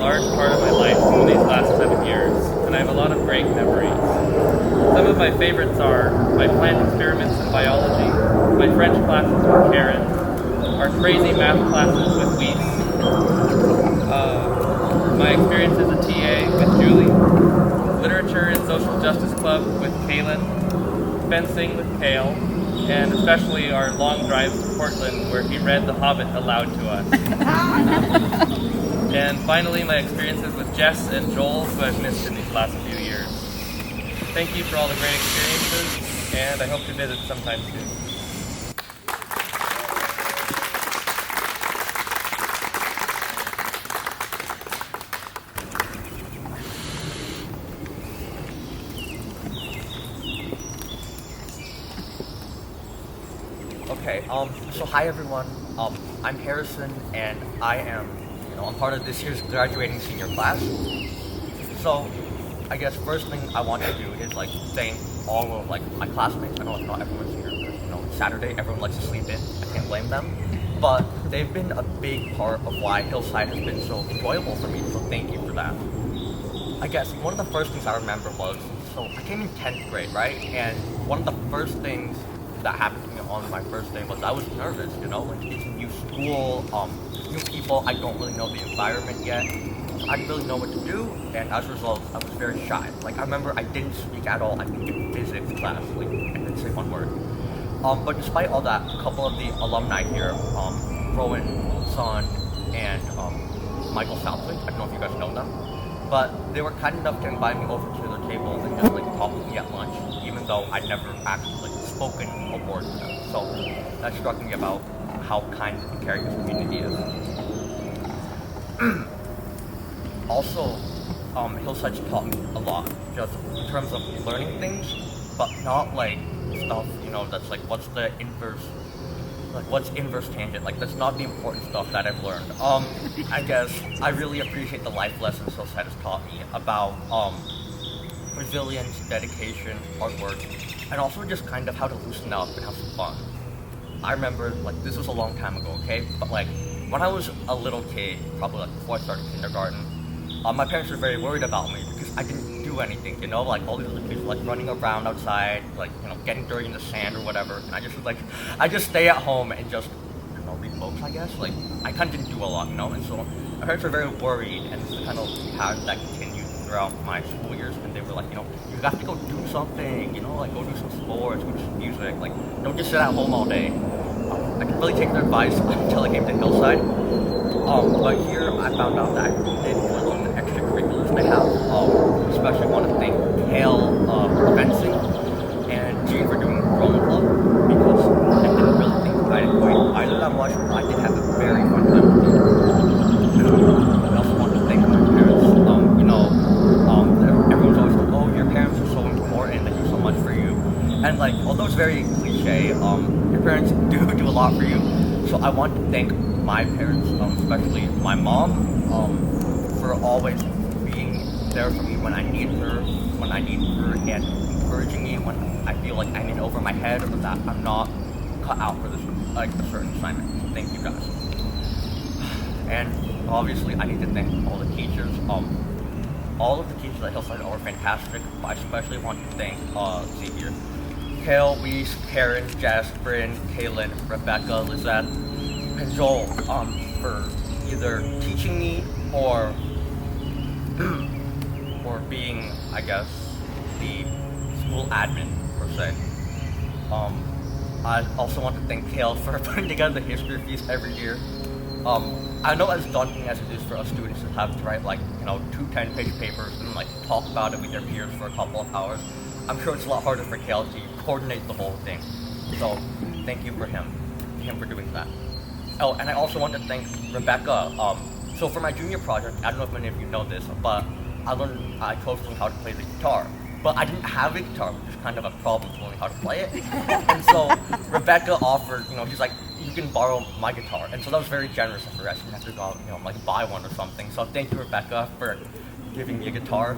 large part of my life in these last 7 years, and I have a lot of great memories. Some of my favorites are my plant experiments in biology, my French classes with Karen, our crazy math classes with Weiss, my experience as a TA with Julie, literature and social justice club with Kaylin, fencing with Kale, and especially our long drives to Portland where he read The Hobbit aloud to us. And finally, my experiences with Jess and Joel, who I've missed in these last few years. Thank you for all the great experiences, and I hope to visit sometime soon. Okay, so hi everyone, I'm Harrison, and I'm part of this year's graduating senior class. So, I guess first thing I want to do is, thank all of, my classmates. I know not everyone's here, because, Saturday, everyone likes to sleep in, I can't blame them. But they've been a big part of why Hillside has been so enjoyable for me, so thank you for that. I guess one of the first things I remember was, so I came in 10th grade, right? And one of the first things that happened to me on my first day was I was nervous, it's a new school, new people, I don't really know the environment yet, so I didn't really know what to do, and as a result, I was very shy. I remember I didn't speak at all, I think in physics class, I didn't say one word. But despite all that, a couple of the alumni here, Rowan, Son, and Michael Southwick, I don't know if you guys know them, but they were kind enough to invite me over to their table and just talk with me at lunch, even though I never actually spoken a word to them. So that struck me about how kind and caring this community is. Also, Hillside's taught me a lot, just in terms of learning things, but not stuff, that's what's the inverse, what's inverse tangent, that's not the important stuff that I've learned. I guess I really appreciate the life lessons Hillside has taught me about, resilience, dedication, hard work, and also just kind of how to loosen up and have some fun. I remember, this was a long time ago, okay? But, when I was a little kid, probably, before I started kindergarten, my parents were very worried about me because I didn't do anything, all these other kids were, running around outside, getting dirty in the sand or whatever, and I just stay at home and just, read books, I guess? I kind of didn't do a lot, and so my parents were very worried, and this is kind of pattern that continued throughout my school years, and they were like, you have to go do something, go do some sports, go do some music, don't just sit at home all day. I didn't really take their advice until I came to Hillside, but here I found out that I did really the extracurriculars they have, especially want to thank Kale for fencing, and G for doing drone club, because I didn't really think I enjoyed either that much, but I did have a very fun time with it. I also want to thank my parents, everyone's always like, oh, your parents are so important, they do so much for you. And although it's very cliche, your parents do a lot for you. So I want to thank my parents, especially my mom, for always being there for me when I need her, and encouraging me when I feel like I'm in over my head or that I'm not cut out for this, a certain assignment. So thank you guys. And obviously, I need to thank all the teachers. All of the teachers at Hillside are fantastic, but I especially want to thank, Xavier, Kale, Weiss, Karen, Jess, Bryn, Kaylin, Rebecca, Lizette, and Joel, for either teaching me or being, I guess, the school admin, per se. I also want to thank Kale for putting together the history feast every year. I know as daunting as it is for us students to have to write 2 10-page papers and talk about it with their peers for a couple of hours, I'm sure it's a lot harder for Kale to coordinate the whole thing. So thank you for him for doing that. Oh, and I also want to thank Rebecca. So for my junior project, I don't know if many of you know this, but I chose to learn how to play the guitar. But I didn't have a guitar, which is kind of a problem to learn how to play it. And so Rebecca offered, she's like, you can borrow my guitar. And so that was very generous of her. I didn't have to go out, buy one or something. So thank you, Rebecca, for giving me a guitar.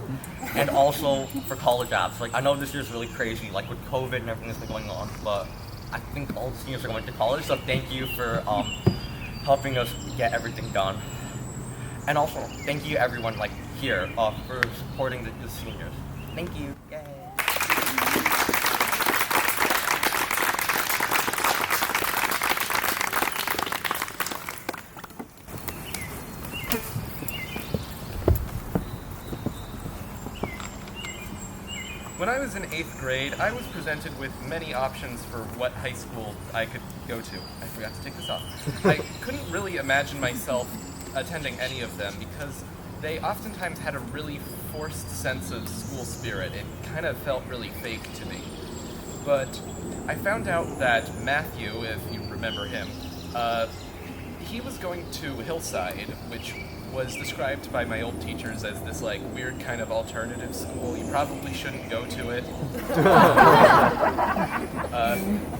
And also for college apps. I know this year's really crazy, with COVID and everything that's been going on, but I think all the seniors are going to college. So thank you for helping us get everything done. And also, thank you everyone here for supporting the seniors. Thank you. Yay. When I was in 8th grade, I was presented with many options for what high school I could go to. I forgot to take this off. I couldn't really imagine myself attending any of them because they oftentimes had a really forced sense of school spirit. It kind of felt really fake to me. But I found out that Matthew, if you remember him, he was going to Hillside, which was described by my old teachers as this weird kind of alternative school. You probably shouldn't go to it.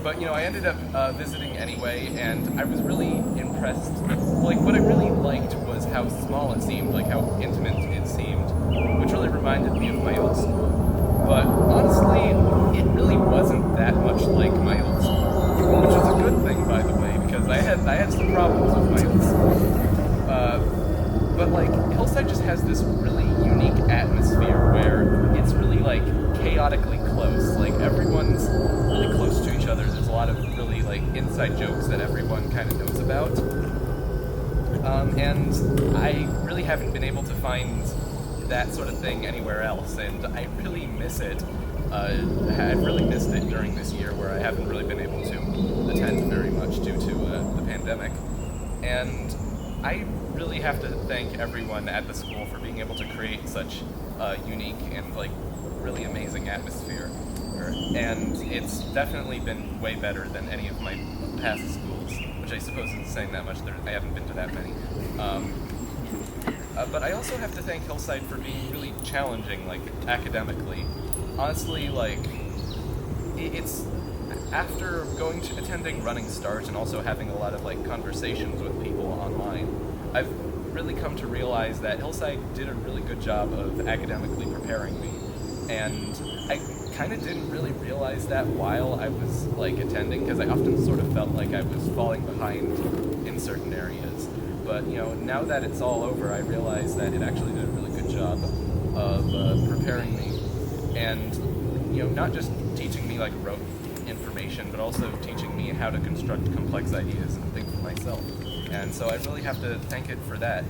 But I ended up visiting anyway, and I was really impressed. What I really liked was how small it seemed, how intimate it seemed, which really reminded me of my old school. But honestly, it really wasn't that much like my old school, which was a good thing, by the way, because I had some problems with my old school. But Hillside just has this really unique atmosphere where it's really chaotically close. Everyone's really close to each other. There's a lot of really inside jokes that everyone kind of knows about. And I really haven't been able to find that sort of thing anywhere else, and I really miss it. I've really missed it during this year where I haven't really been able to attend very much due to the pandemic. And I really have to thank everyone at the school for being able to create such a unique and really amazing atmosphere. And it's definitely been way better than any of my past schools, which I suppose isn't saying that much. I haven't been to that many. But I also have to thank Hillside for being really challenging, academically. Honestly, it's after attending Running Start and also having a lot of conversations with people online, I've really come to realize that Hillside did a really good job of academically preparing me, and I kind of didn't really realize that while I was attending, because I often sort of felt like I was falling behind in certain areas. But now that it's all over, I realize that it actually did a really good job of preparing me, and not just teaching me rote information, but also teaching me how to construct complex ideas and think for myself. And so I really have to thank it for that.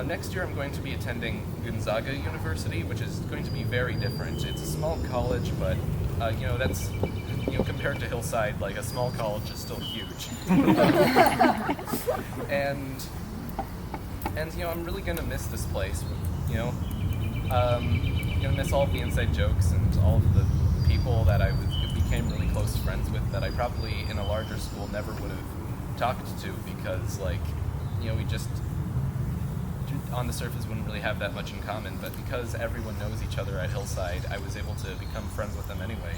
Next year I'm going to be attending Gonzaga University, which is going to be very different. It's a small college, but that's compared to Hillside, a small college is still huge. And I'm really gonna miss this place. Gonna miss all of the inside jokes and all of the people that I became really close friends with that I probably in a larger school never would have talked to, because we just on the surface wouldn't really have that much in common, but because everyone knows each other at Hillside, I was able to become friends with them anyway.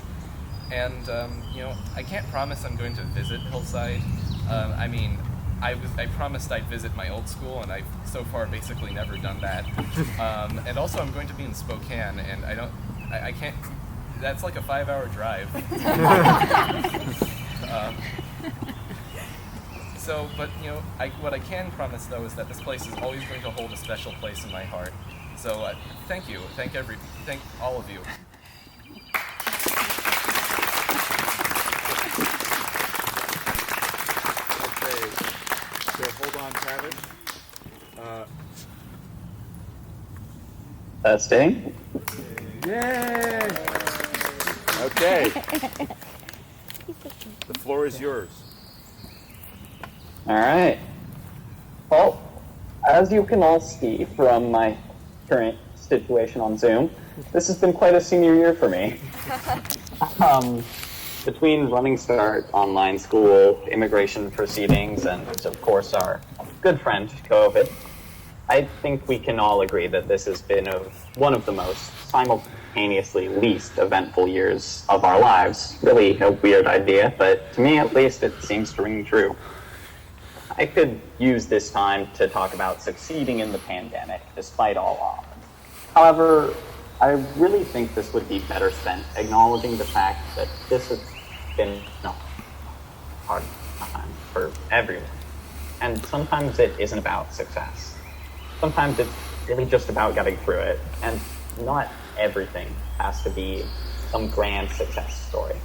And I can't promise I'm going to visit Hillside. I promised I'd visit my old school, and I've so far basically never done that. And also I'm going to be in Spokane, and I can't, that's a 5-hour drive. But what I can promise though is that this place is always going to hold a special place in my heart. So thank you, thank all of you. Okay, so hold on, Travis. Testing. Yay! Okay. The floor is yours. All right. Well, as you can all see from my current situation on Zoom, this has been quite a senior year for me. Between Running Start, online school, immigration proceedings, and of course our good friend, COVID, I think we can all agree that this has been one of the most simultaneously least eventful years of our lives. Really a weird idea, but to me at least it seems to ring true. I could use this time to talk about succeeding in the pandemic despite all odds. However, I really think this would be better spent acknowledging the fact that this has been a hard time for everyone. And sometimes it isn't about success. sometimes it's really just about getting through it, and not everything has to be some grand success story.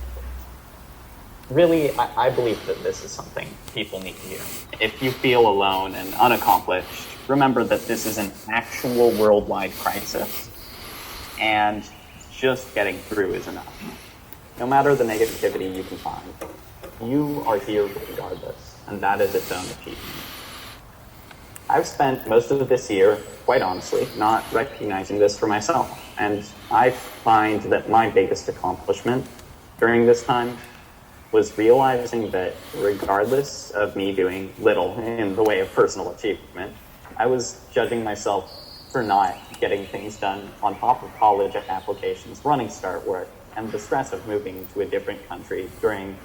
Really, I believe that this is something people need to hear. If you feel alone and unaccomplished, remember that this is an actual worldwide crisis, and just getting through is enough. No matter the negativity you can find, you are here regardless, and that is its own achievement. I've spent most of this year, quite honestly, not recognizing this for myself, and I find that my biggest accomplishment during this time was realizing that regardless of me doing little in the way of personal achievement, I was judging myself for not getting things done on top of college applications, running start work, and the stress of moving to a different country during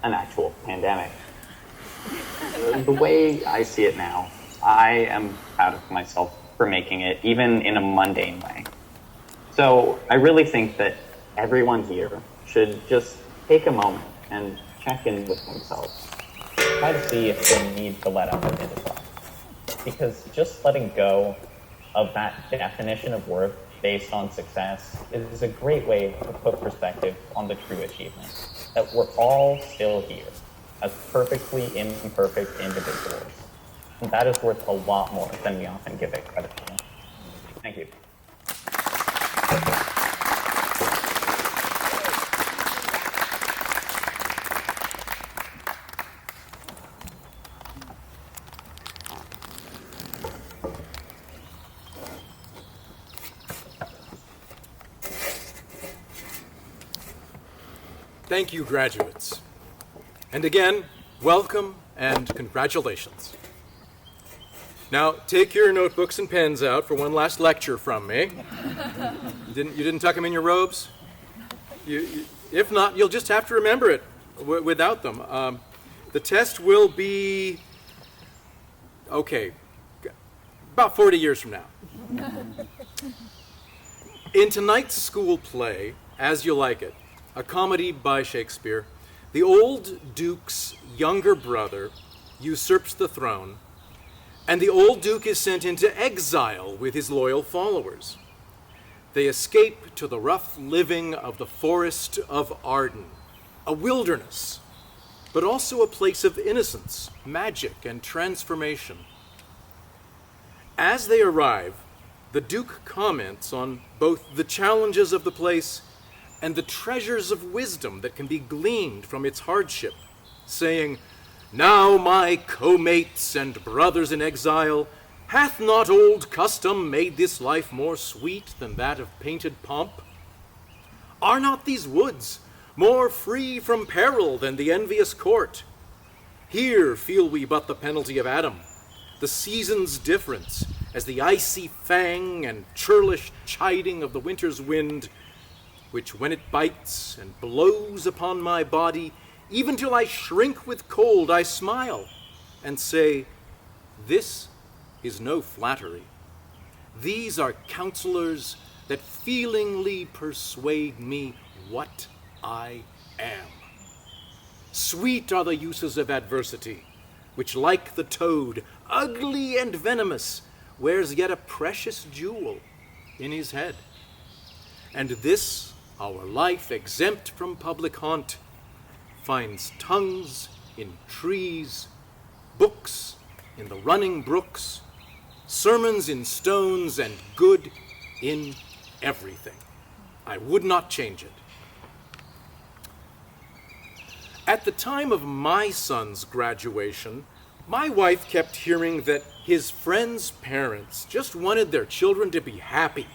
an actual pandemic. The way I see it now, I am proud of myself for making it, even in a mundane way. So I really think that everyone here should just take a moment and check in with themselves. Try to see if they need to let up a bit as well. Because just letting go of that definition of worth based on success is a great way to put perspective on the true achievement. That we're all still here as perfectly imperfect individuals. And that is worth a lot more than we often give it credit for. Thank you. Thank you, graduates. And again, welcome and congratulations. Now, take your notebooks and pens out for one last lecture from me. You didn't tuck them in your robes? If not, you'll just have to remember it without them. The test will be, okay, about 40 years from now. In tonight's school play, As You Like It, a comedy by Shakespeare, the old duke's younger brother usurps the throne, and the old duke is sent into exile with his loyal followers. They escape to the rough living of the forest of Arden, a wilderness, but also a place of innocence, magic, and transformation. As they arrive, the duke comments on both the challenges of the place and the treasures of wisdom that can be gleaned from its hardship, saying, "Now, my co-mates and brothers in exile, hath not old custom made this life more sweet than that of painted pomp? Are not these woods more free from peril than the envious court? Here feel we but the penalty of Adam, the season's difference, as the icy fang and churlish chiding of the winter's wind, which when it bites and blows upon my body, even till I shrink with cold, I smile and say, this is no flattery. These are counselors that feelingly persuade me what I am. Sweet are the uses of adversity, which like the toad, ugly and venomous, wears yet a precious jewel in his head. And this, our life exempt from public haunt, finds tongues in trees, books in the running brooks, sermons in stones, and good in everything. I would not change it. At the time of my son's graduation, my wife kept hearing that his friends' parents just wanted their children to be happy.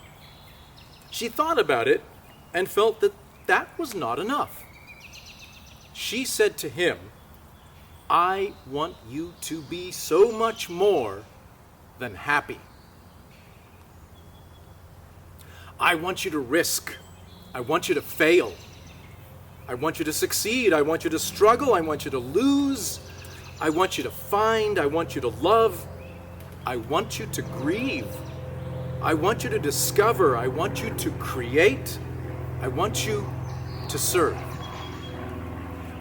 She thought about it and felt that that was not enough. She said to him, I want you to be so much more than happy. I want you to risk. I want you to fail. I want you to succeed. I want you to struggle. I want you to lose. I want you to find. I want you to love. I want you to grieve. I want you to discover. I want you to create. I want you to serve.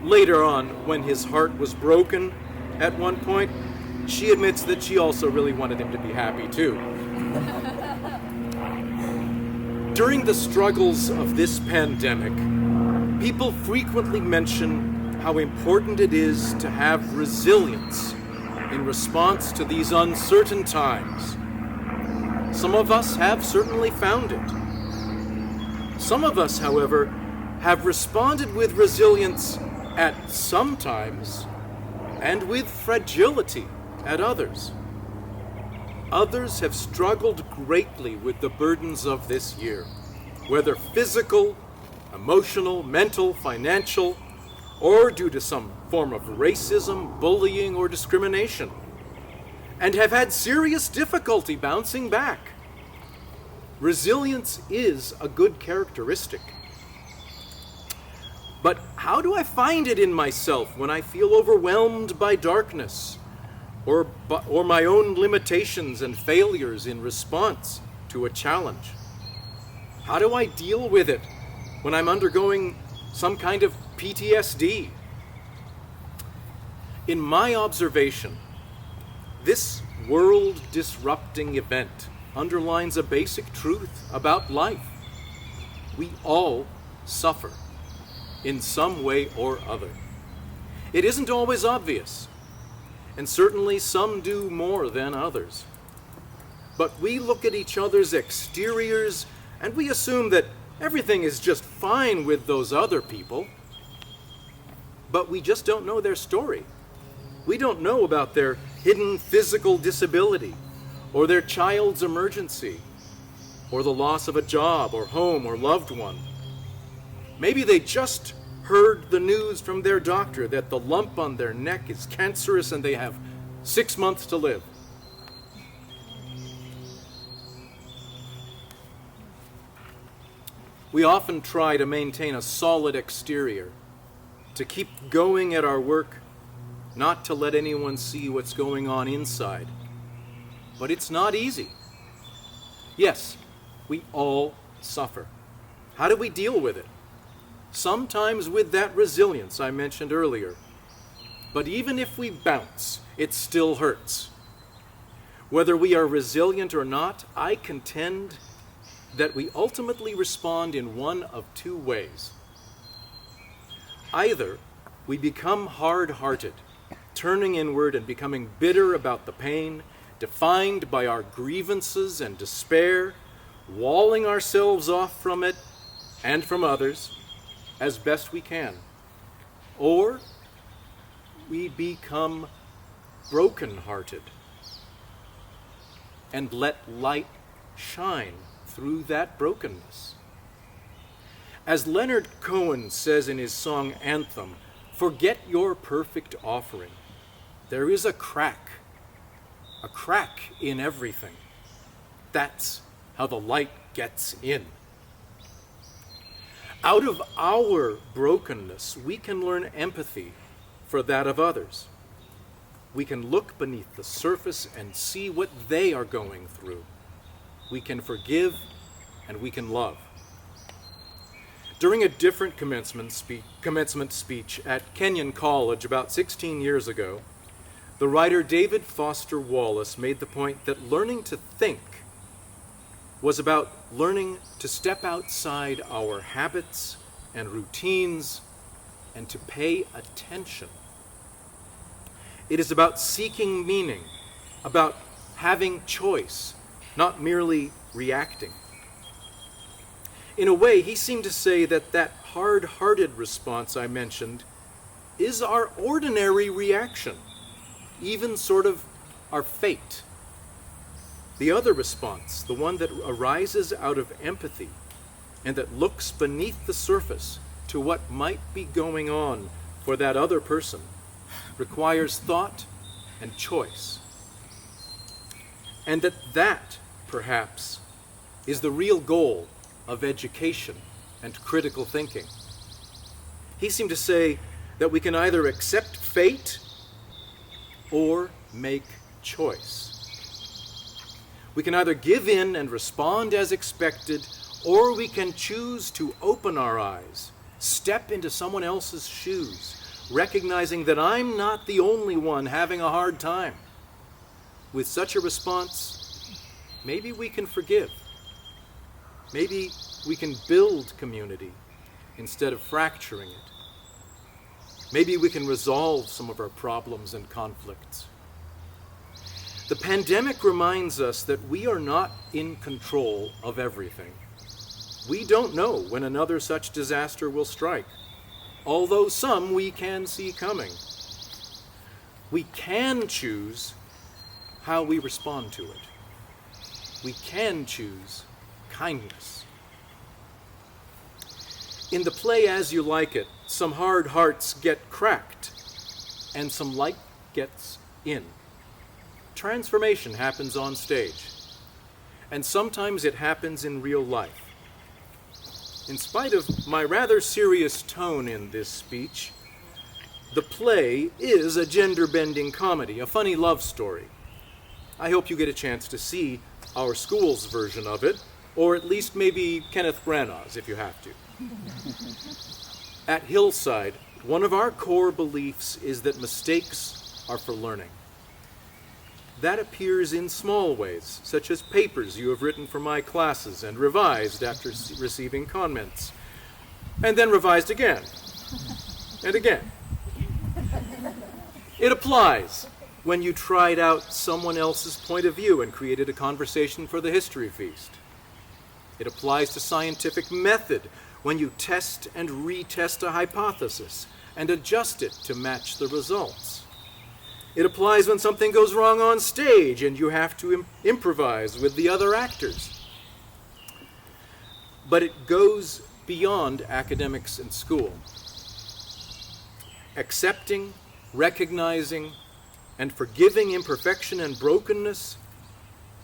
Later on, when his heart was broken at one point, she admits that she also really wanted him to be happy too. During the struggles of this pandemic, people frequently mention how important it is to have resilience in response to these uncertain times. Some of us have certainly found it. Some of us, however, have responded with resilience at some times and with fragility at others. Others have struggled greatly with the burdens of this year, whether physical, emotional, mental, financial, or due to some form of racism, bullying, or discrimination, and have had serious difficulty bouncing back. Resilience is a good characteristic. But how do I find it in myself when I feel overwhelmed by darkness, or my own limitations and failures in response to a challenge? How do I deal with it when I'm undergoing some kind of PTSD? In my observation, this world-disrupting event underlines a basic truth about life. We all suffer in some way or other. It isn't always obvious, and certainly some do more than others. But we look at each other's exteriors and we assume that everything is just fine with those other people. But we just don't know their story. We don't know about their hidden physical disability, or their child's emergency, or the loss of a job or home or loved one. Maybe they just heard the news from their doctor that the lump on their neck is cancerous and they have 6 months to live. We often try to maintain a solid exterior, to keep going at our work, not to let anyone see what's going on inside. But it's not easy. Yes, we all suffer. How do we deal with it? Sometimes with that resilience I mentioned earlier. But even if we bounce, it still hurts. Whether we are resilient or not, I contend that we ultimately respond in one of two ways. Either we become hard-hearted, turning inward and becoming bitter about the pain, defined by our grievances and despair, walling ourselves off from it and from others as best we can. Or we become broken-hearted and let light shine through that brokenness. As Leonard Cohen says in his song Anthem, "Forget your perfect offering. There is a crack in everything. That's how the light gets in." Out of our brokenness, we can learn empathy for that of others. We can look beneath the surface and see what they are going through. We can forgive and we can love. During a different commencement speech at Kenyon College about 16 years ago, the writer David Foster Wallace made the point that learning to think was about learning to step outside our habits and routines and to pay attention. It is about seeking meaning, about having choice, not merely reacting. In a way, he seemed to say that that hard-hearted response I mentioned is our ordinary reaction, even sort of our fate. The other response, the one that arises out of empathy and that looks beneath the surface to what might be going on for that other person, requires thought and choice. And that, perhaps, is the real goal of education and critical thinking. He seemed to say that we can either accept fate or make choice. We can either give in and respond as expected, or we can choose to open our eyes, step into someone else's shoes, recognizing that I'm not the only one having a hard time. with such a response, maybe we can forgive. Maybe we can build community instead of fracturing it. Maybe we can resolve some of our problems and conflicts. The pandemic reminds us that we are not in control of everything. We don't know when another such disaster will strike, although some we can see coming. We can choose how we respond to it. We can choose kindness. In the play As You Like It, some hard hearts get cracked and some light gets in. Transformation happens on stage, and sometimes it happens in real life. In spite of my rather serious tone in this speech, the play is a gender-bending comedy, a funny love story. I hope you get a chance to see our school's version of it, or at least maybe Kenneth Branagh's if you have to. At Hillside, one of our core beliefs is that mistakes are for learning. That appears in small ways, such as papers you have written for my classes and revised after receiving comments, and then revised again, and again. It applies when you tried out someone else's point of view and created a conversation for the history feast. It applies to scientific method when you test and retest a hypothesis and adjust it to match the results. It applies when something goes wrong on stage and you have to improvise with the other actors. But it goes beyond academics and school. Accepting, recognizing, and forgiving imperfection and brokenness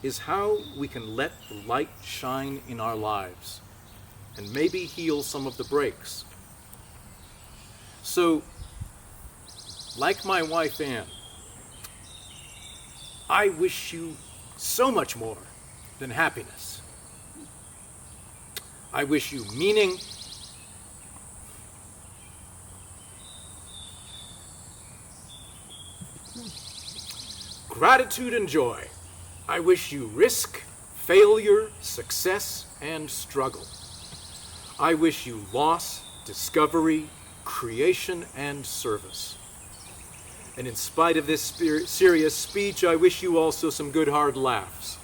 is how we can let the light shine in our lives and maybe heal some of the breaks. So, like my wife Anne, I wish you so much more than happiness. I wish you meaning, gratitude, and joy. I wish you risk, failure, success, and struggle. I wish you loss, discovery, creation, and service. And in spite of this serious speech, I wish you also some good hard laughs.